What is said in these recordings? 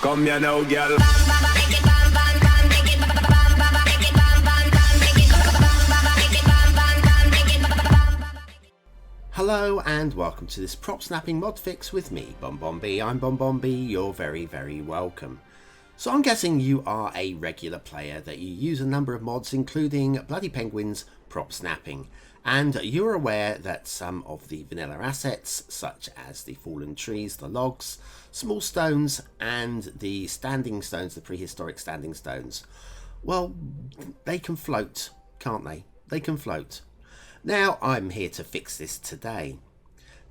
Come here now, girl. Hello and welcome to this prop snapping mod fix with me, BonBonB. I'm BonBonB, you're very, very welcome. So I'm guessing you are a regular player, that you use a number of mods including BloodyPenguin's prop snapping, and you're aware that some of the vanilla assets such as the fallen trees, the logs, small stones and the standing stones, the prehistoric standing stones, well, they can float, can't they? They can float. Now I'm here to fix this today.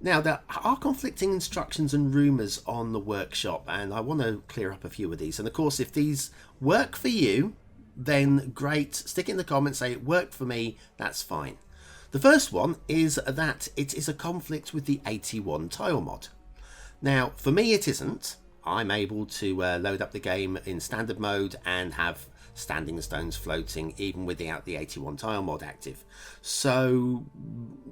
Now there are conflicting instructions and rumours on the workshop, and I want to clear up a few of these. And of course, if these work for you, then great. Stick it in the comments, say it worked for me, that's fine. The first one is that it is a conflict with the 81 tile mod. Now for me it isn't. I'm able to load up the game in standard mode and have standing stones floating even without the 81 tile mod active. So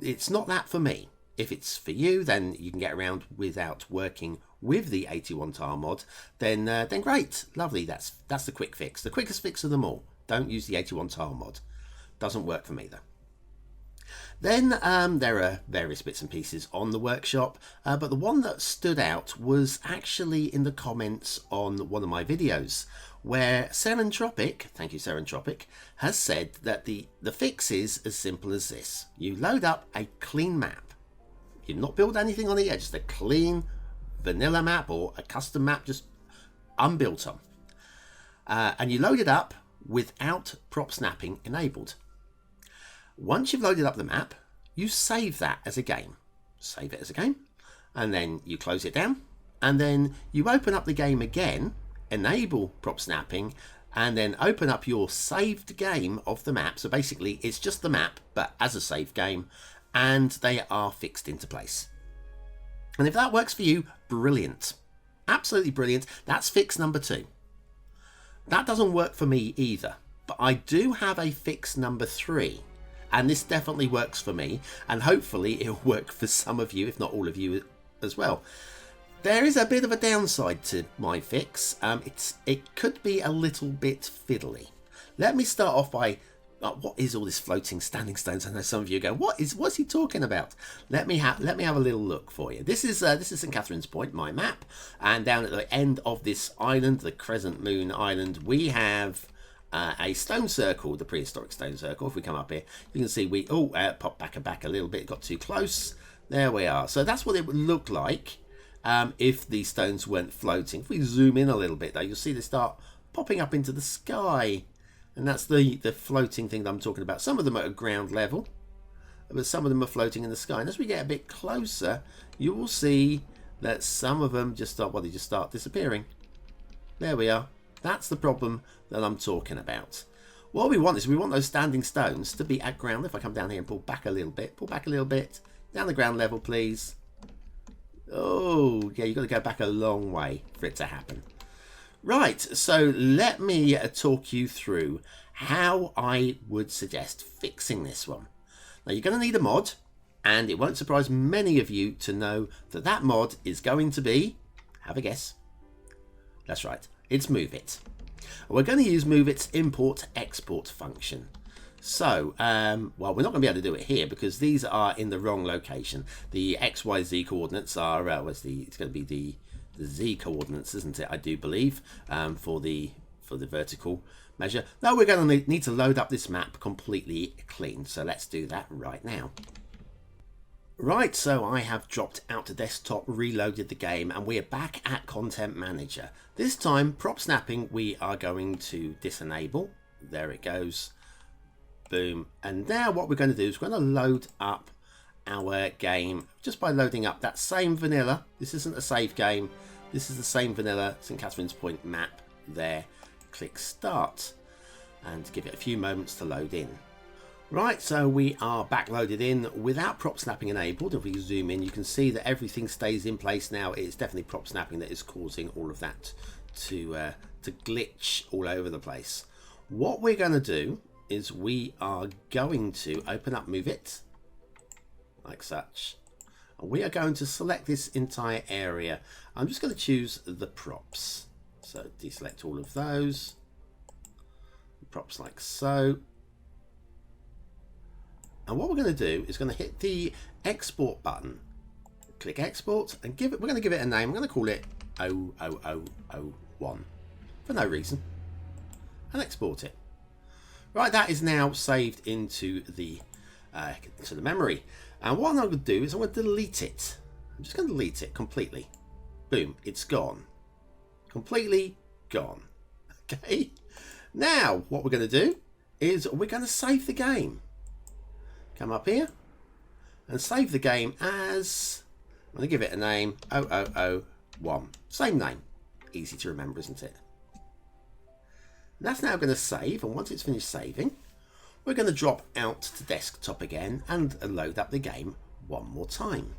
it's not that for me. If it's for you, then you can get around without working with the 81 tile mod, then great, lovely. That's the quick fix, the quickest fix of them all. Don't use the 81 tile mod. Doesn't work for me though. Then there are various bits and pieces on the workshop, but the one that stood out was actually in the comments on one of my videos, where Serentropic, thank you Serentropic, has said that the fix is as simple as this. You load up a clean map. You not build anything on it yet, just a clean vanilla map or a custom map, just unbuilt on. And you load it up without prop snapping enabled. Once you've loaded up the map, you save that as a game. Save it as a game, and then you close it down, and then you open up the game again, enable prop snapping, and then open up your saved game of the map. So basically it's just the map, but as a saved game, and they are fixed into place. And if that works for you, brilliant. Absolutely brilliant. That's fix number 2. That doesn't work for me either, but I do have a fix number 3. And this definitely works for me, and hopefully it'll work for some of you, if not all of you as well. There is a bit of a downside to my fix. It could be a little bit fiddly. Let me start off by, what is all this floating standing stones? I know some of you go, what's he talking about? Let me have a little look for you. This is St. Catherine's Point, my map, and down at the end of this island, the Crescent Moon Island, we have a stone circle, the prehistoric stone circle. If we come up here, you can see we pop back a little bit, got too close. There we are. So that's what it would look like if the stones weren't floating. If we zoom in a little bit though, you'll see they start popping up into the sky, and that's the floating thing that I'm talking about. Some of them are at ground level, but some of them are floating in the sky. And as we get a bit closer, you will see that some of them just start disappearing. There we are. That's the problem that I'm talking about. What we want is we want those standing stones to be at ground. If I come down here and pull back a little bit, down the ground level, please. Oh, yeah, you've got to go back a long way for it to happen. Right, so let me talk you through how I would suggest fixing this one. Now, you're going to need a mod, and it won't surprise many of you to know that that mod is going to be, have a guess. That's right. It's MoveIt. We're going to use MoveIt's import-export function. So, well, we're not going to be able to do it here because these are in the wrong location. The XYZ coordinates are, it's going to be the Z coordinates, isn't it? I do believe, for the vertical measure. Now we're going to need to load up this map completely clean. So let's do that right now. Right, so I have dropped out to desktop, reloaded the game, and we are back at Content Manager. This time, prop snapping we are going to disenable. There it goes. Boom. And now what we're going to do is we're going to load up our game just by loading up that same vanilla. This isn't a save game. This is the same vanilla St. Catherine's Point map there. Click Start and give it a few moments to load in. Right, so we are backloaded in without prop snapping enabled. If we zoom in, you can see that everything stays in place now. It's definitely prop snapping that is causing all of that to glitch all over the place. What we're going to do is we are going to open up MoveIt, like such. And we are going to select this entire area. I'm just going to choose the props. So deselect all of those. Props like so. And what we're going to do is going to hit the export button. Click export and we're going to give it a name. I'm going to call it 00001 for no reason. And export it. Right, that is now saved into the memory. And what I'm going to do is I'm going to delete it. I'm just going to delete it completely. Boom, it's gone. Completely gone. Okay. Now, what we're going to do is we're going to save the game. Come up here and save the game as, I'm going to give it a name, 0001. Same name. Easy to remember, isn't it? And that's now going to save, and once it's finished saving, we're going to drop out to desktop again and load up the game one more time.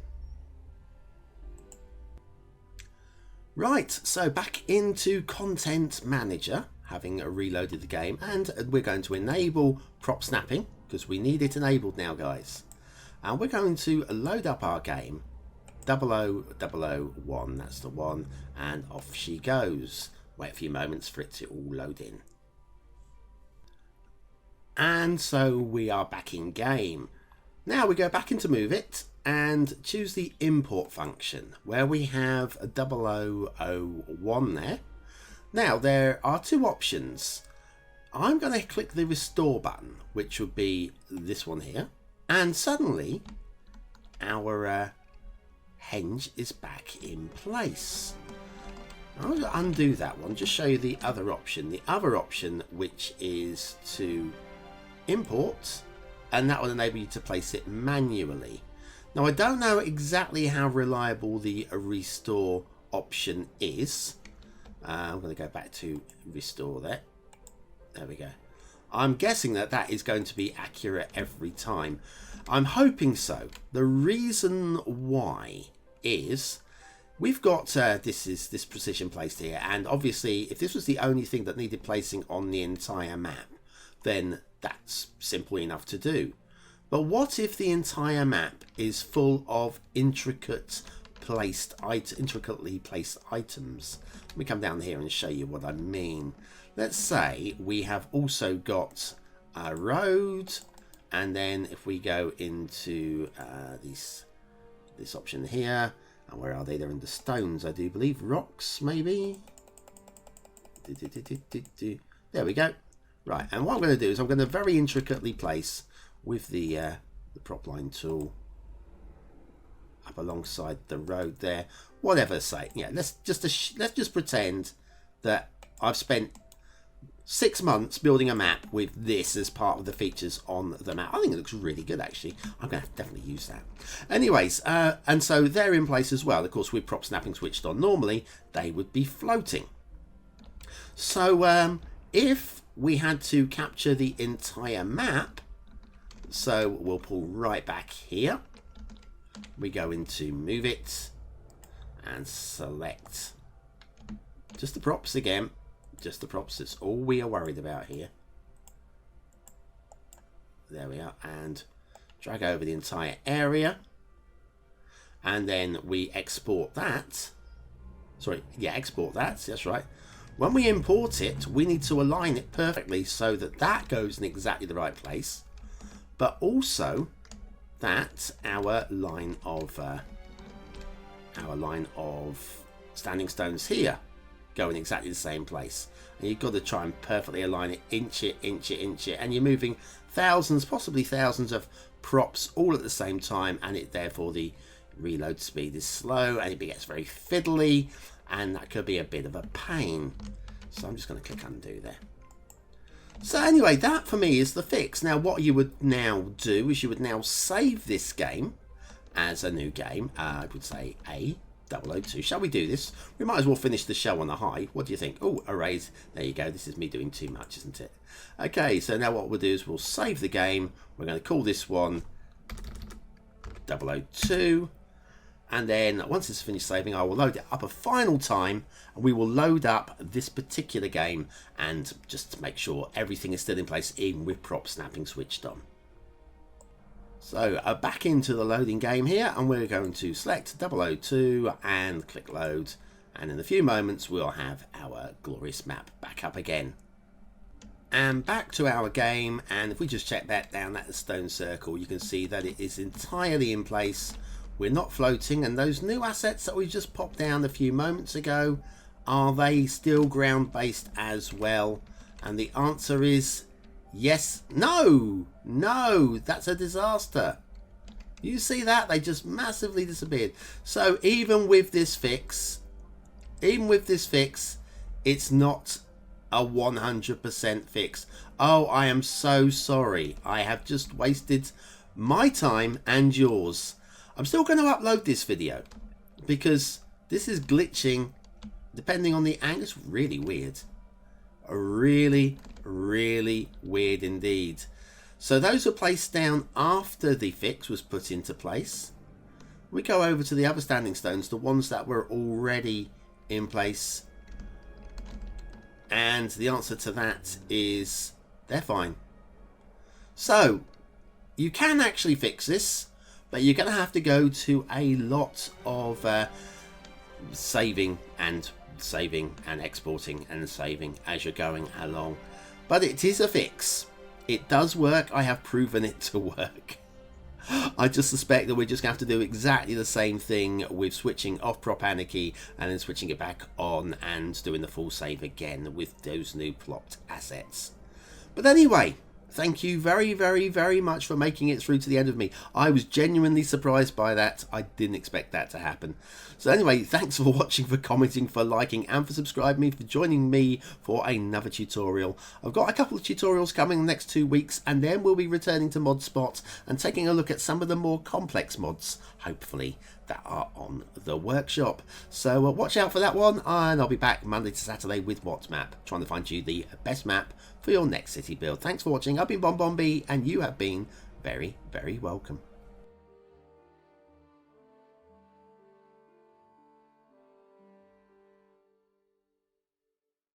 Right, so back into Content Manager, having reloaded the game, and we're going to enable prop snapping because we need it enabled now, guys. And we're going to load up our game 00001, that's the one, and off she goes. Wait a few moments for it to all load in. And so we are back in game. Now we go back into Move It and choose the import function where we have a 0001 there. Now there are two options. I'm going to click the restore button, which would be this one here, and suddenly our henge is back in place. I'm going to undo that one, just show you the other option. The other option, which is to import, and that will enable you to place it manually. Now I don't know exactly how reliable the restore option is. I'm going to go back to restore there. There we go. I'm guessing that that is going to be accurate every time. I'm hoping so. The reason why is we've got this precision placed here, and obviously if this was the only thing that needed placing on the entire map, then that's simple enough to do. But what if the entire map is full of intricately placed items? Let me come down here and show you what I mean. Let's say we have also got a road, and then if we go into this option here, and where are they? They're in the stones, I do believe. Rocks, maybe? There we go. Right, and what I'm going to do is I'm going to very intricately place with the prop line tool up alongside the road there. Whatever, say, yeah. Let's just pretend that I've spent 6 months building a map with this as part of the features on the map. I think it looks really good, actually. I'm going to definitely use that. Anyways, and so they're in place as well. Of course, with prop snapping switched on normally, they would be floating. So if we had to capture the entire map, so we'll pull right back here. We go into Move It and select just the props again. Just the props, that's all we are worried about here. There we are, and drag over the entire area, and then we export that. Sorry, yeah, export that, that's right. When we import it, we need to align it perfectly so that that goes in exactly the right place, but also that our line of standing stones here go in exactly the same place. And you've got to try and perfectly align it, inch it, and you're moving thousands, possibly thousands of props all at the same time, and therefore the reload speed is slow and it gets very fiddly, and that could be a bit of a pain. So I'm just going to click undo there. So anyway, that for me is the fix. Now what you would now do is you would now save this game as a new game. I would say A002. Shall we do this? We might as well finish the show on a high. What do you think? Oh, erase. There you go. This is me doing too much, isn't it? Okay, so now what we'll do is we'll save the game. We're going to call this one 002. And then once it's finished saving, I will load it up a final time, and we will load up this particular game and just make sure everything is still in place, even with prop snapping switched on. So back into the loading game here, and we're going to select 002 and click load, And in a few moments we'll have our glorious map back up again. And back to our game, and if we just check that down at the stone circle, you can see that it is entirely in place. We're not floating, and those new assets that we just popped down a few moments ago, are they still ground based as well? And the answer is yes. No, that's a disaster. You see that? They just massively disappeared. So even with this fix, it's not a 100% fix. Oh, I am so sorry. I have just wasted my time and yours. I'm still going to upload this video because this is glitching depending on the angle. It's really weird. Really weird indeed. So those were placed down after the fix was put into place. We go over to the other standing stones, the ones that were already in place. And the answer to that is they're fine. So you can actually fix this, but you're going to have to go to a lot of saving and exporting and saving as you're going along. But it is a fix. It does work. I have proven it to work. I just suspect that we're just going to have to do exactly the same thing with switching off Prop Anarchy and then switching it back on and doing the full save again with those new plopped assets. But anyway, thank you very much for making it through to the end of me. I was genuinely surprised by that. I didn't expect that to happen. So anyway, thanks for watching, for commenting, for liking, and for subscribing, for joining me for another tutorial. I've got a couple of tutorials coming in the next 2 weeks, and then we'll be returning to Mod Spot and taking a look at some of the more complex mods, hopefully, that are on the workshop. So watch out for that one, and I'll be back Monday to Saturday with What Map, trying to find you the best map for your next city build. Thanks for watching. I've been BonBonB, and you have been very welcome.